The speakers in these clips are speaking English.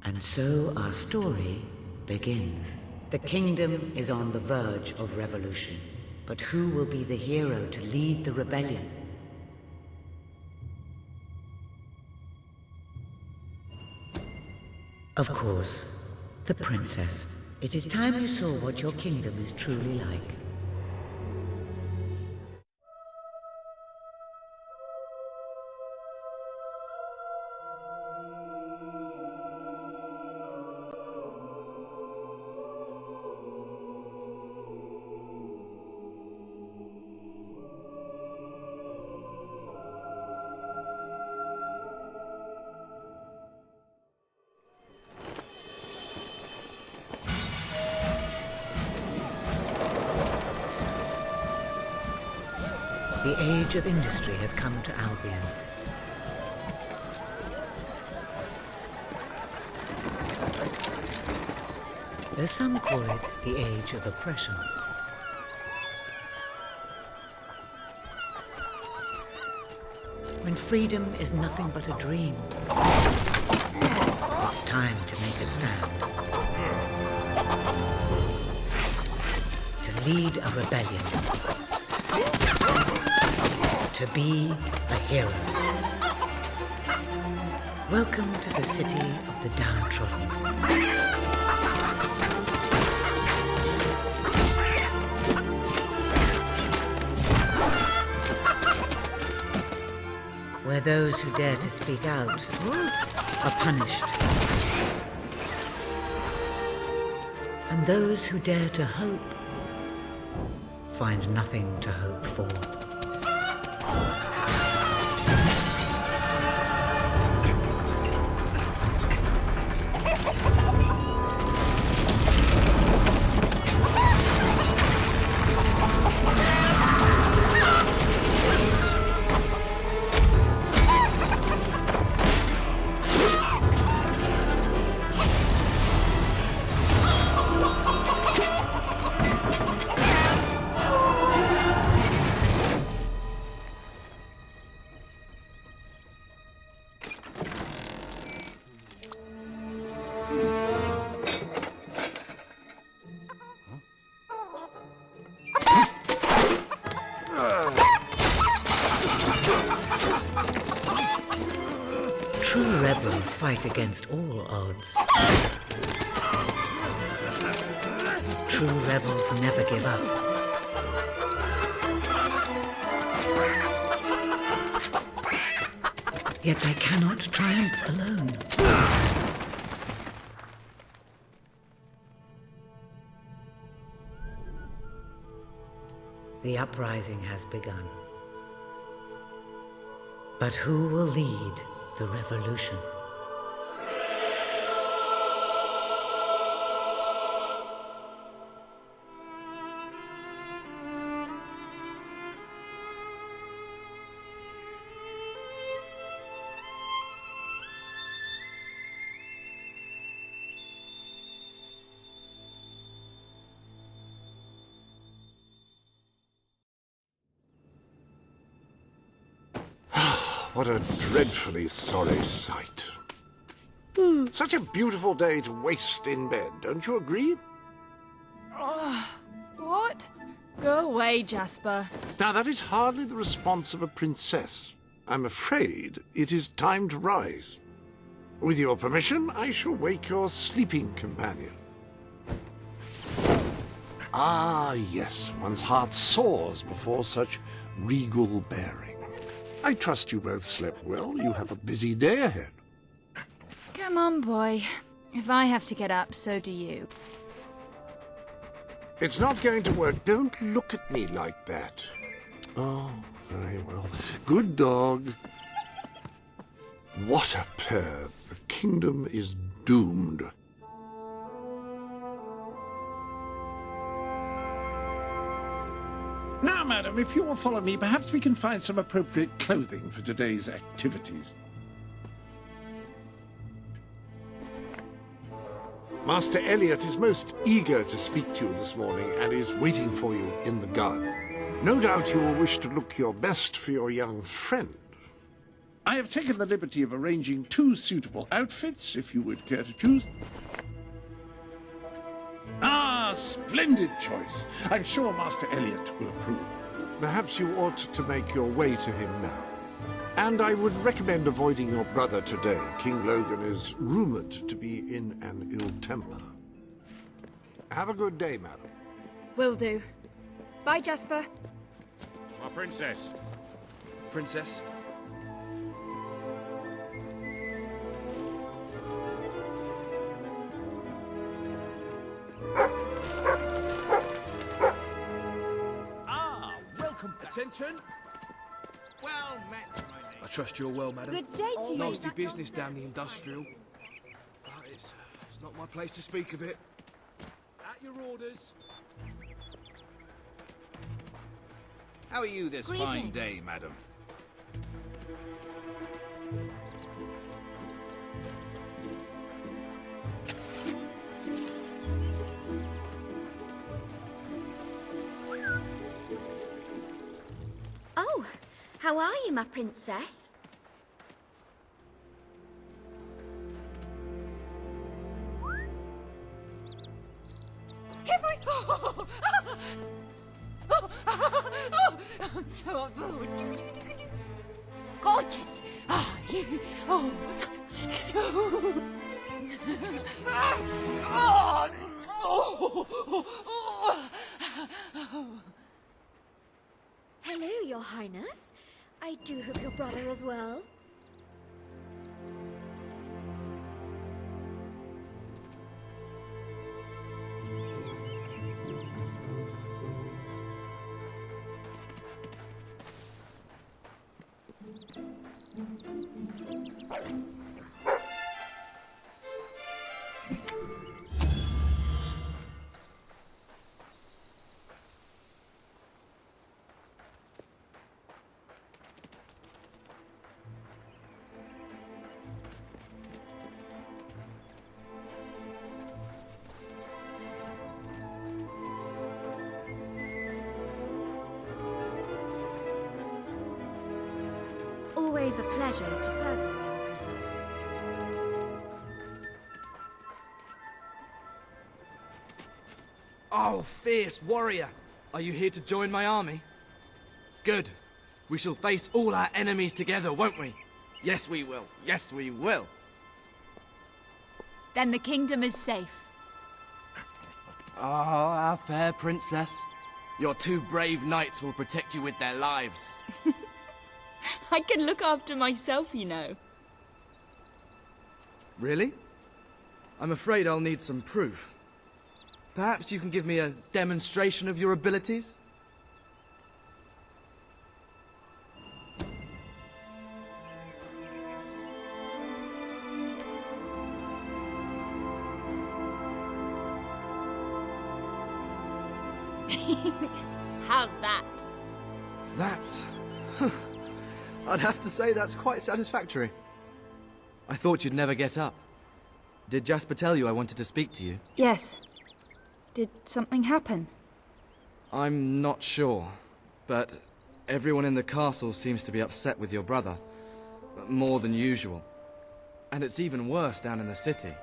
And so our story begins. The kingdom is on the verge of revolution. But who will be the hero to lead the rebellion? Of course, the princess. It is time you saw what your kingdom is truly like. The age of industry has come to Albion. Though some call it the age of oppression. When freedom is nothing but a dream, it's time to make a stand. To lead a rebellion. To be a hero. Welcome to the city of the downtrodden. Where those who dare to speak out are punished. And those who dare to hope find nothing to hope for. True rebels fight against all odds. True rebels never give up. Yet they cannot triumph alone. The uprising has begun. But who will lead the revolution? What a dreadfully sorry sight. Such a beautiful day to waste in bed, don't you agree? What? Go away, Jasper. Now, that is hardly the response of a princess. I'm afraid it is time to rise. With your permission, I shall wake your sleeping companion. Ah, yes, one's heart soars before such regal bearing. I trust you both slept well. You have a busy day ahead. Come on, boy. If I have to get up, so do you. It's not going to work. Don't look at me like that. Oh, very well. Good dog. What a pair. The kingdom is doomed. Now, madam, if you will follow me, perhaps we can find some appropriate clothing for today's activities. Master Elliot is most eager to speak to you this morning and is waiting for you in the garden. No doubt you will wish to look your best for your young friend. I have taken the liberty of arranging 2 suitable outfits, if you would care to choose. Ah, splendid choice. I'm sure Master Elliot will approve. Perhaps you ought to make your way to him now. And I would recommend avoiding your brother today. King Logan is rumored to be in an ill temper. Have a good day, madam. Will do. Bye, Jasper. My princess. Princess? Welcome. Attention! Well met, my lady. I trust you're well, madam. Good day to you. Nasty business down the industrial. But it's not my place to speak of it. At your orders. How are you this fine Greetings. day, madam? Oh, how are you, my princess? Gorgeous. Hello, Your Highness. I do hope your brother is well. Always a pleasure to serve you, Royal Princess. Oh, fierce warrior! Are you here to join my army? Good. We shall face all our enemies together, won't we? Yes, we will. Yes, we will. Then the kingdom is safe. Oh, our fair princess. Your 2 brave knights will protect you with their lives. I can look after myself, you know. Really? I'm afraid I'll need some proof. Perhaps you can give me a demonstration of your abilities? How's that? That's... I'd have to say that's quite satisfactory. I thought you'd never get up. Did Jasper tell you I wanted to speak to you? Yes. Did something happen? I'm not sure, but everyone in the castle seems to be upset with your brother. More than usual. And it's even worse down in the city.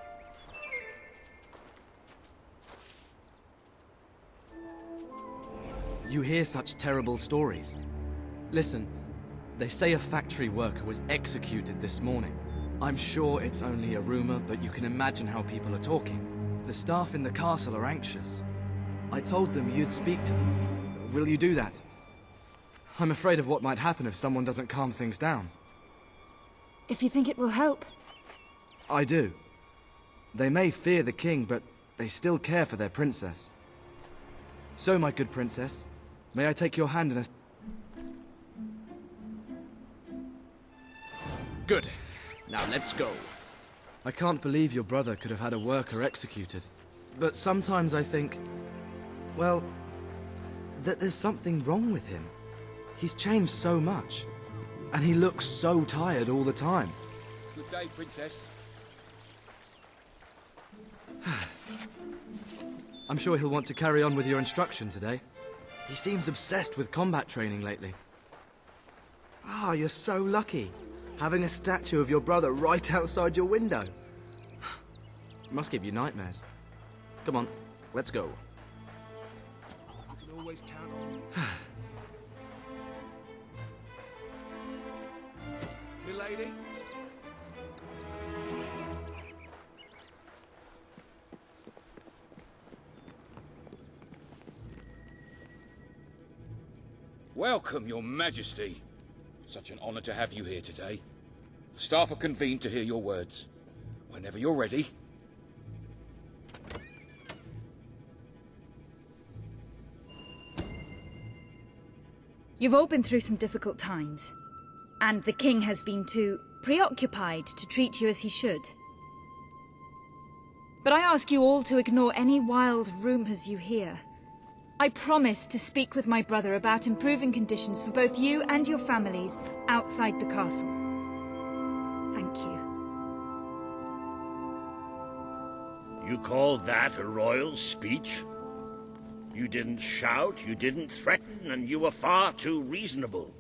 You hear such terrible stories. Listen, they say a factory worker was executed this morning. I'm sure it's only a rumor, but you can imagine how people are talking. The staff in the castle are anxious. I told them you'd speak to them. Will you do that? I'm afraid of what might happen if someone doesn't calm things down. If you think it will help. I do. They may fear the king, but they still care for their princess. So, my good princess, may I take your hand in a... Good. Now let's go. I can't believe your brother could have had a worker executed. But sometimes I think, well, that there's something wrong with him. He's changed so much. And he looks so tired all the time. Good day, princess. I'm sure he'll want to carry on with your instruction today. He seems obsessed with combat training lately. Ah, you're so lucky. Having a statue of your brother right outside your window. Must give you nightmares. Come on, let's go. You can always count on me. Milady? Welcome, Your Majesty. Such an honor to have you here today. The staff are convened to hear your words. Whenever you're ready. You've all been through some difficult times, and the king has been too preoccupied to treat you as he should. But I ask you all to ignore any wild rumors you hear. I promise to speak with my brother about improving conditions for both you and your families outside the castle. Thank you. You call that a royal speech? You didn't shout, you didn't threaten, and you were far too reasonable.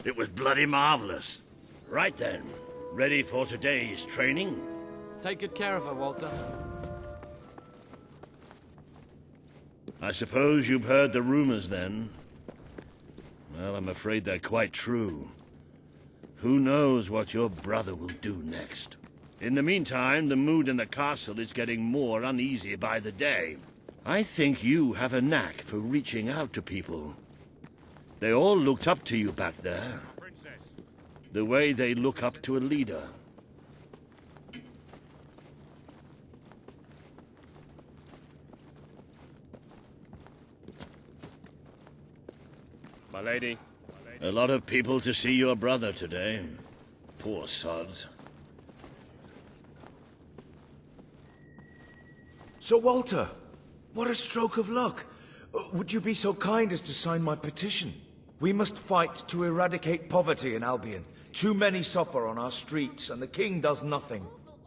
It was bloody marvelous. Right then, ready for today's training? Take good care of her, Walter. I suppose you've heard the rumors then? Well, I'm afraid they're quite true. Who knows what your brother will do next? In the meantime, the mood in the castle is getting more uneasy by the day. I think you have a knack for reaching out to people. They all looked up to you back there. The way they look up to a leader. My lady. A lot of people to see your brother today. Poor sods. Sir Walter, what a stroke of luck. Would you be so kind as to sign my petition? We must fight to eradicate poverty in Albion. Too many suffer on our streets, and the king does nothing.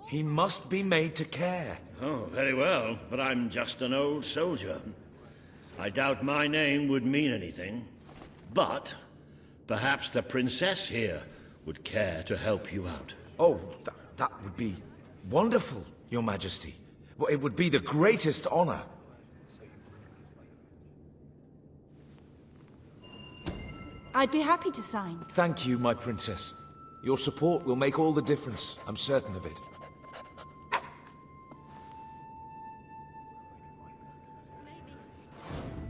He must be made to care. Oh, very well, but I'm just an old soldier. I doubt my name would mean anything. But perhaps the princess here would care to help you out. Oh, that would be wonderful, Your Majesty. Well, it would be the greatest honor. I'd be happy to sign. Thank you, my princess. Your support will make all the difference. I'm certain of it.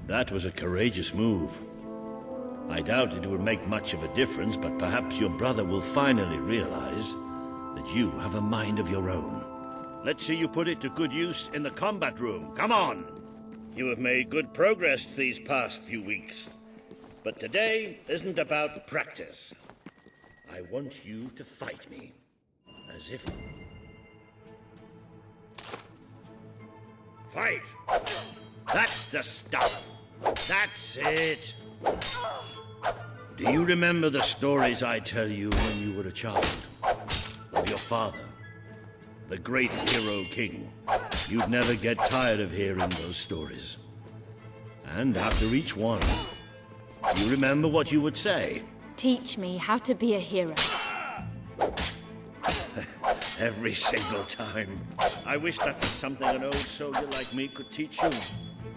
That was a courageous move. I doubt it would make much of a difference, but perhaps your brother will finally realize that you have a mind of your own. Let's see you put it to good use in the combat room. Come on! You have made good progress these past few weeks. But today isn't about practice. I want you to fight me. As if... Fight! That's the stuff! That's it! Do you remember the stories I tell you when you were a child? Of your father, the great hero king. You'd never get tired of hearing those stories. And after each one, you remember what you would say. Teach me how to be a hero. Every single time. I wish that was something an old soldier like me could teach you.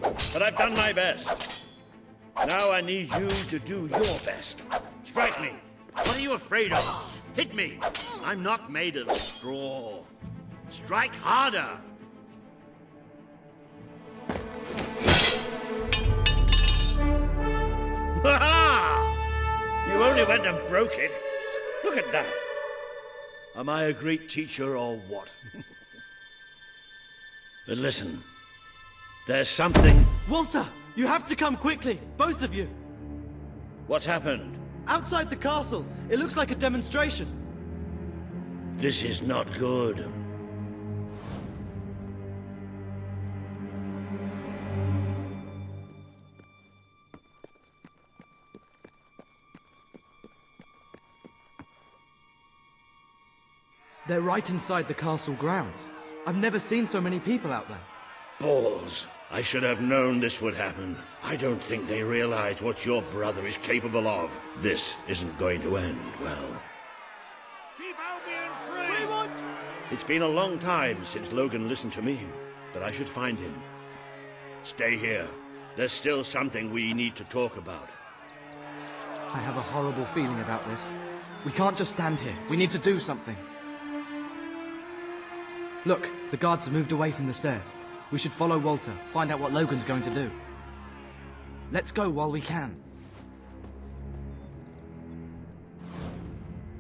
But I've done my best. Now I need you to do your best. Strike me. What are you afraid of? Hit me. I'm not made of straw. Strike harder. Ha-ha! You only went and broke it. Look at that. Am I a great teacher or what? But listen, there's something... Walter! You have to come quickly! Both of you! What's happened? Outside the castle! It looks like a demonstration! This is not good. They're right inside the castle grounds. I've never seen so many people out there. Balls. I should have known this would happen. I don't think they realize what your brother is capable of. This isn't going to end well. Keep Albion free! We want... It's been a long time since Logan listened to me, but I should find him. Stay here. There's still something we need to talk about. I have a horrible feeling about this. We can't just stand here. We need to do something. Look, the guards have moved away from the stairs. We should follow Walter, find out what Logan's going to do. Let's go while we can.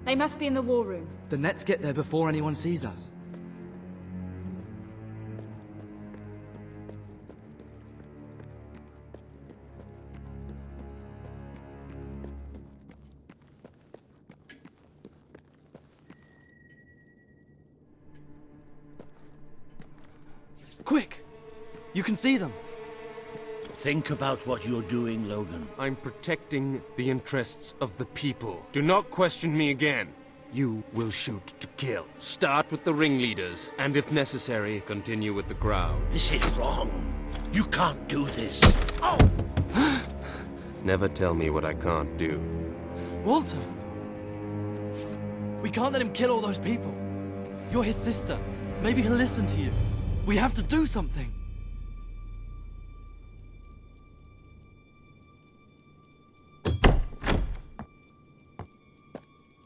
They must be in the war room. Then let's get there before anyone sees us. Quick! You can see them. Think about what you're doing, Logan. I'm protecting the interests of the people. Do not question me again. You will shoot to kill. Start with the ringleaders, and if necessary, continue with the crowd. This is wrong. You can't do this. Oh! Never tell me what I can't do. Walter! We can't let him kill all those people. You're his sister. Maybe he'll listen to you. We have to do something.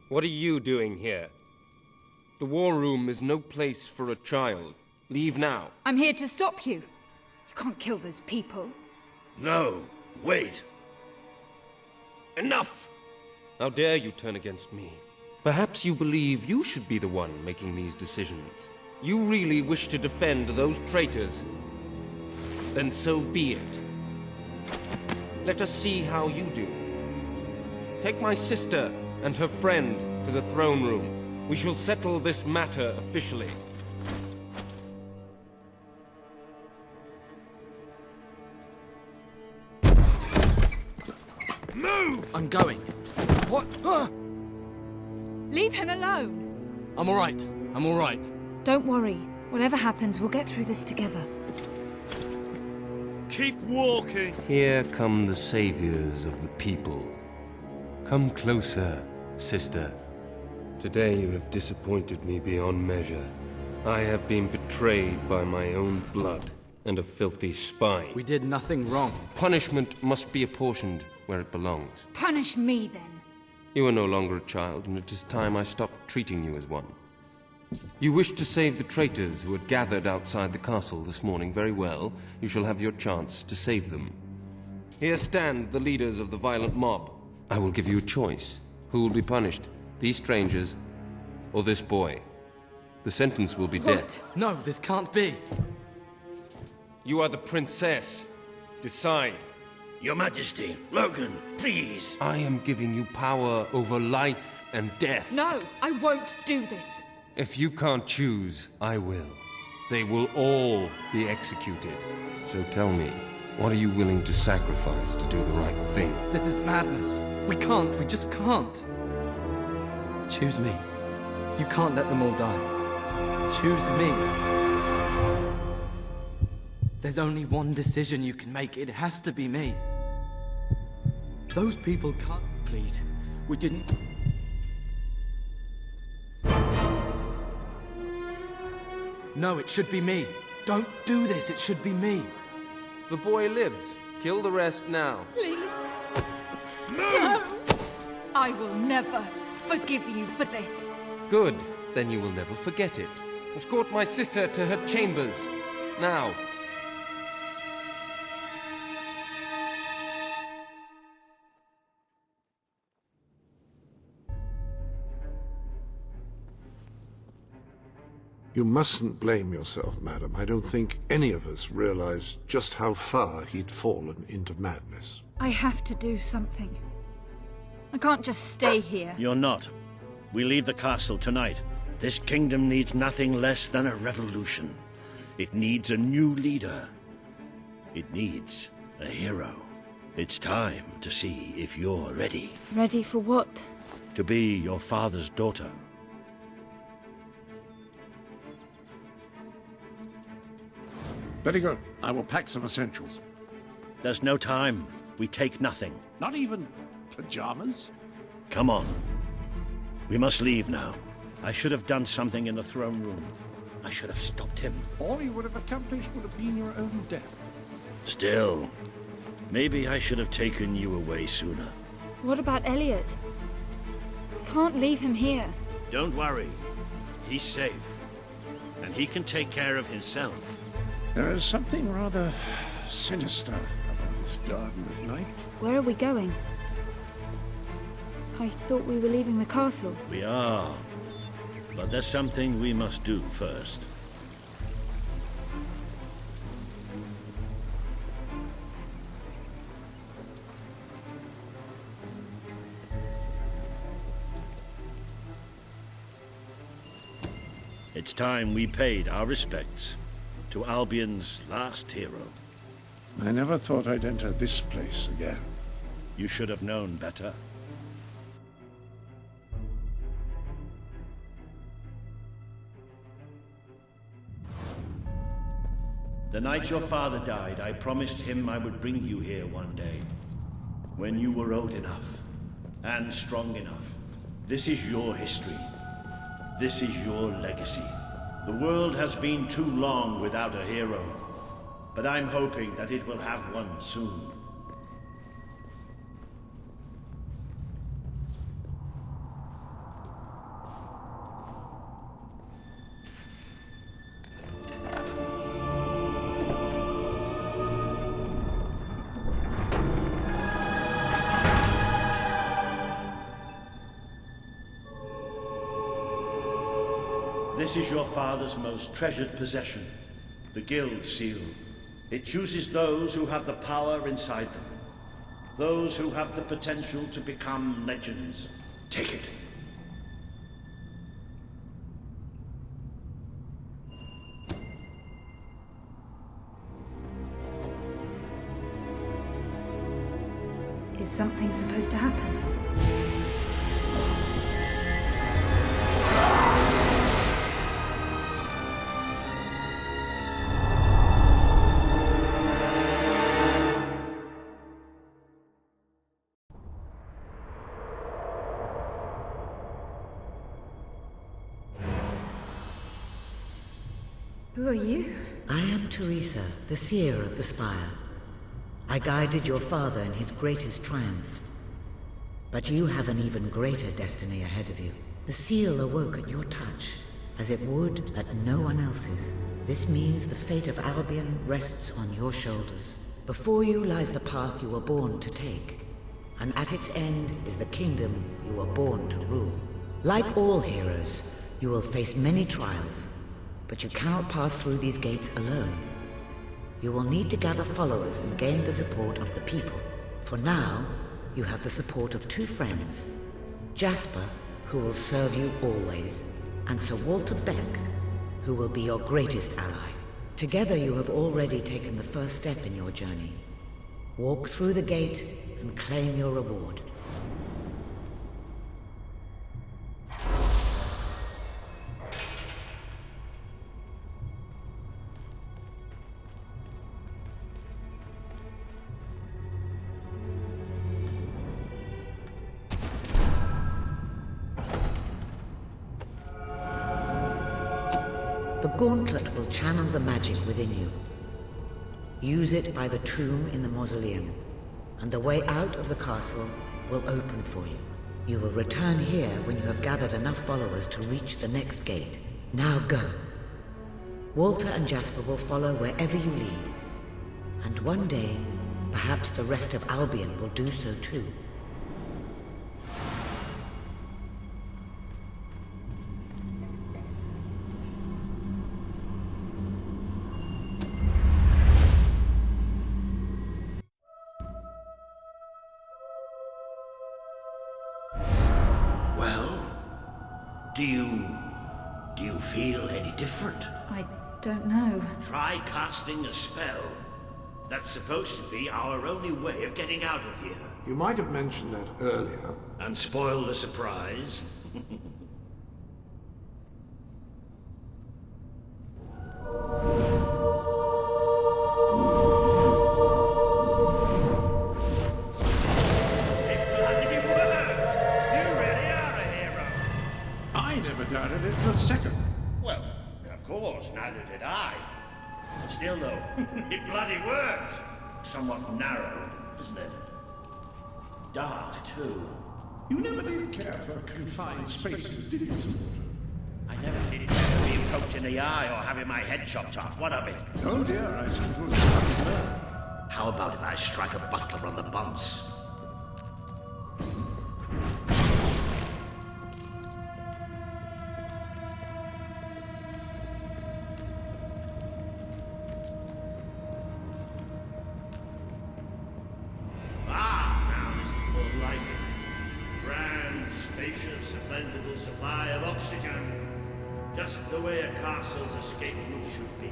What are you doing here? The war room is no place for a child. Leave now. I'm here to stop you. You can't kill those people. No, wait. Enough! How dare you turn against me? Perhaps you believe you should be the one making these decisions. You really wish to defend those traitors? Then so be it. Let us see how you do. Take my sister and her friend to the throne room. We shall settle this matter officially. Move! I'm going. What? Leave him alone. I'm all right. I'm all right. Don't worry. Whatever happens, we'll get through this together. Keep walking! Here come the saviors of the people. Come closer, sister. Today you have disappointed me beyond measure. I have been betrayed by my own blood and a filthy spy. We did nothing wrong. Punishment must be apportioned where it belongs. Punish me, then. You are no longer a child, and it is time I stopped treating you as one. You wish to save the traitors who had gathered outside the castle this morning. Very well. You shall have your chance to save them. Here stand the leaders of the violent mob. I will give you a choice. Who will be punished? These strangers, or this boy? The sentence will be death. No, this can't be. You are the princess. Decide. Your Majesty, Logan, please. I am giving you power over life and death. No, I won't do this. If you can't choose, I will. They will all be executed. So tell me, what are you willing to sacrifice to do the right thing? This is madness. We just can't. Choose me. You can't let them all die. Choose me. There's only one decision you can make. It has to be me. Those people can't... Please, we didn't... No, it should be me. Don't do this, it should be me. The boy lives. Kill the rest now. Please. No! I will never forgive you for this. Good. Then you will never forget it. Escort my sister to her chambers. Now. You mustn't blame yourself, madam. I don't think any of us realized just how far he'd fallen into madness. I have to do something. I can't just stay here. You're not. We leave the castle tonight. This kingdom needs nothing less than a revolution. It needs a new leader. It needs a hero. It's time to see if you're ready. Ready for what? To be your father's daughter. Very good. I will pack some essentials. There's no time. We take nothing. Not even pajamas? Come on. We must leave now. I should have done something in the throne room. I should have stopped him. All you would have accomplished would have been your own death. Still, maybe I should have taken you away sooner. What about Elliot? We can't leave him here. Don't worry. He's safe. And he can take care of himself. There is something rather sinister about this garden at night. Where are we going? I thought we were leaving the castle. We are. But there's something we must do first. It's time we paid our respects to Albion's last hero. I never thought I'd enter this place again. You should have known better. The night your father died, I promised him I would bring you here one day. When you were old enough and strong enough. This is your history. This is your legacy. The world has been too long without a hero, but I'm hoping that it will have one soon. This is your father's most treasured possession, the Guild Seal. It chooses those who have the power inside them, those who have the potential to become legends. Take it. Is something supposed to happen? Who are you? I am Teresa, the seer of the spire. I guided your father in his greatest triumph. But you have an even greater destiny ahead of you. The seal awoke at your touch, as it would at no one else's. This means the fate of Albion rests on your shoulders. Before you lies the path you were born to take, and at its end is the kingdom you were born to rule. Like all heroes, you will face many trials, but you cannot pass through these gates alone. You will need to gather followers and gain the support of the people. For now, you have the support of two friends. Jasper, who will serve you always, and Sir Walter Beck, who will be your greatest ally. Together you have already taken the first step in your journey. Walk through the gate and claim your reward. The gauntlet will channel the magic within you. Use it by the tomb in the mausoleum, and the way out of the castle will open for you. You will return here when you have gathered enough followers to reach the next gate. Now go. Walter and Jasper will follow wherever you lead. And one day, perhaps the rest of Albion will do so too. Do you feel any different? I don't know. Try casting a spell. That's supposed to be our only way of getting out of here. You might have mentioned that earlier. And spoil the surprise. I never doubted it for a second. Well, of course, neither did I. Still, though, it bloody worked. Somewhat narrow, isn't it? Dark, too. You never did care for confined spaces, did you, Mr. Walter? I never did care for being poked in the eye or having my head chopped off. What of it? Oh dear, I suppose it's not enough. How about if I strike a butler on the buns? Now this is more like it. Grand, spacious, a plentiful supply of oxygen. Just the way a castle's escape route should be.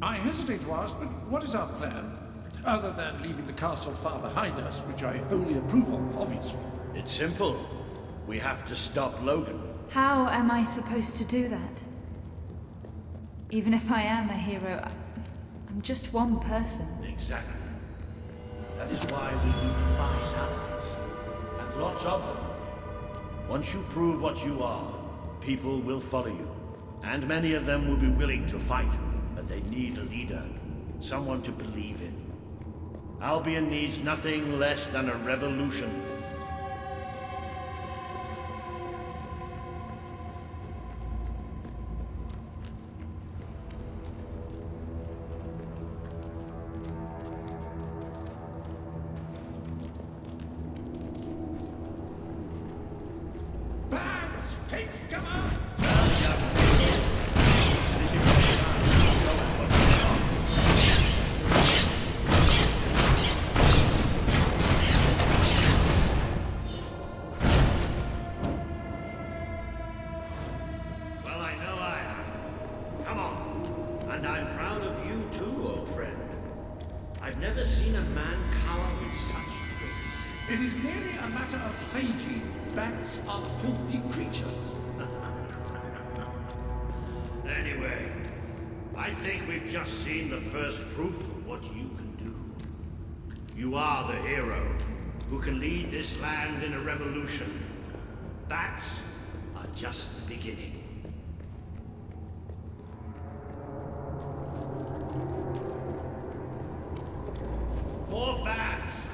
I hesitate to ask, but what is our plan? Other than leaving the castle far behind us, which I wholly approve of, obviously. It's simple. We have to stop Logan. How am I supposed to do that? Even if I am a hero, I'm just one person. Exactly. That is why we need to find allies. And lots of them. Once you prove what you are, people will follow you. And many of them will be willing to fight. But they need a leader. Someone to believe in. Albion needs nothing less than a revolution. Bats, take cover! It is merely a matter of hygiene. Bats are filthy creatures. Anyway, I think we've just seen the first proof of what you can do. You are the hero who can lead this land in a revolution. Bats are just the beginning. For bats!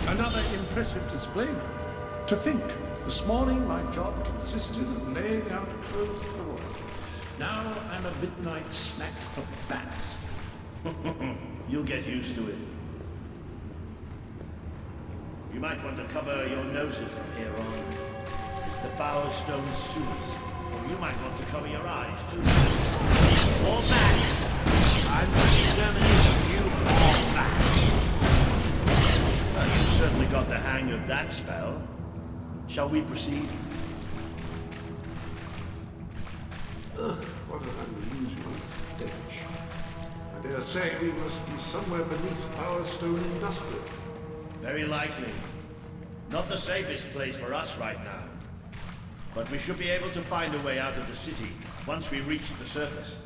Another impressive display. To think, this morning my job consisted of laying out clothes for royalty. Now I'm a midnight snack for bats. You'll get used to it. You might want to cover your noses from here on. It's the Bowerstone sewers. Or you might want to cover your eyes, too. All bats! I'm the extermination of you, all bats! Well, you certainly got the hang of that spell. Shall we proceed? Ugh, what an unusual stench. I dare say we must be somewhere beneath Bowerstone Industrial. Very likely. Not the safest place for us right now. But we should be able to find a way out of the city once we reach the surface.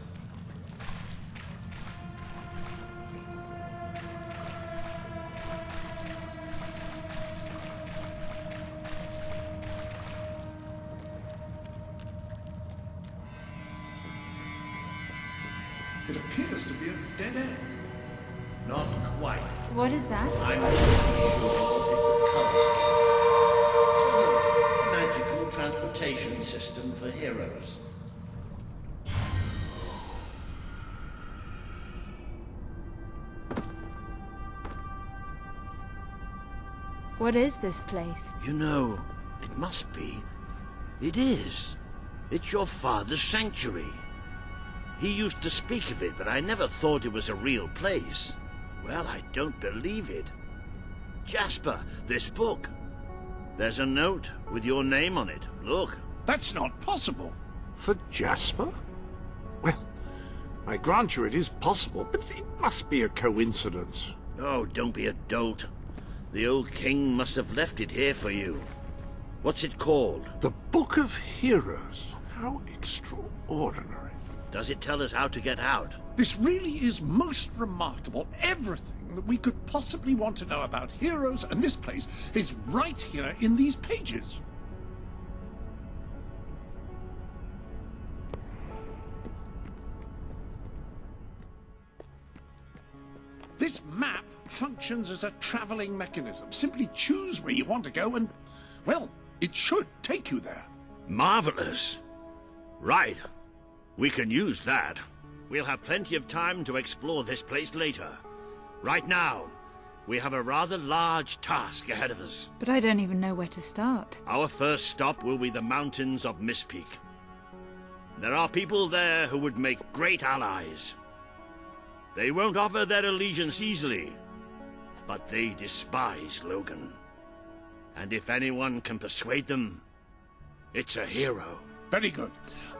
It appears to be a dead end. Not quite. What is that? I'm pretty sure it's a color scheme. Sort of magical transportation system for heroes. What is this place? You know, it must be. It is. It's your father's sanctuary. He used to speak of it, but I never thought it was a real place. Well, I don't believe it. Jasper, this book. There's a note with your name on it. Look. That's not possible. For Jasper? Well, I grant you it is possible, but it must be a coincidence. Oh, don't be a dolt. The old king must have left it here for you. What's it called? The Book of Heroes. How extraordinary. Does it tell us how to get out? This really is most remarkable. Everything that we could possibly want to know about heroes and this place is right here in these pages. This map functions as a traveling mechanism. Simply choose where you want to go and, well, it should take you there. Marvelous. Right. We can use that. We'll have plenty of time to explore this place later. Right now, we have a rather large task ahead of us. But I don't even know where to start. Our first stop will be the mountains of Mistpeak. There are people there who would make great allies. They won't offer their allegiance easily, but they despise Logan. And if anyone can persuade them, it's a hero. Very good.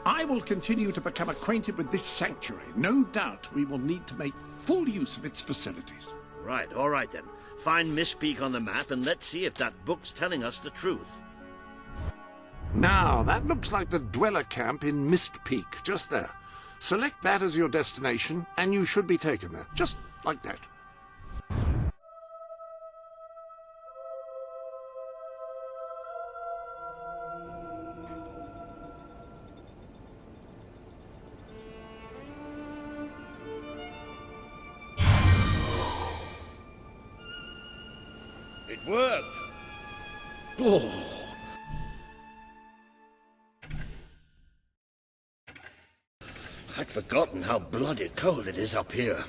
I will continue to become acquainted with this sanctuary. No doubt we will need to make full use of its facilities. Right, all right then. Find Mistpeak on the map and let's see if that book's telling us the truth. Now, that looks like the dweller camp in Mistpeak, just there. Select that as your destination, and you should be taken there, just like that. It worked! Oh! I'd forgotten how bloody cold it is up here.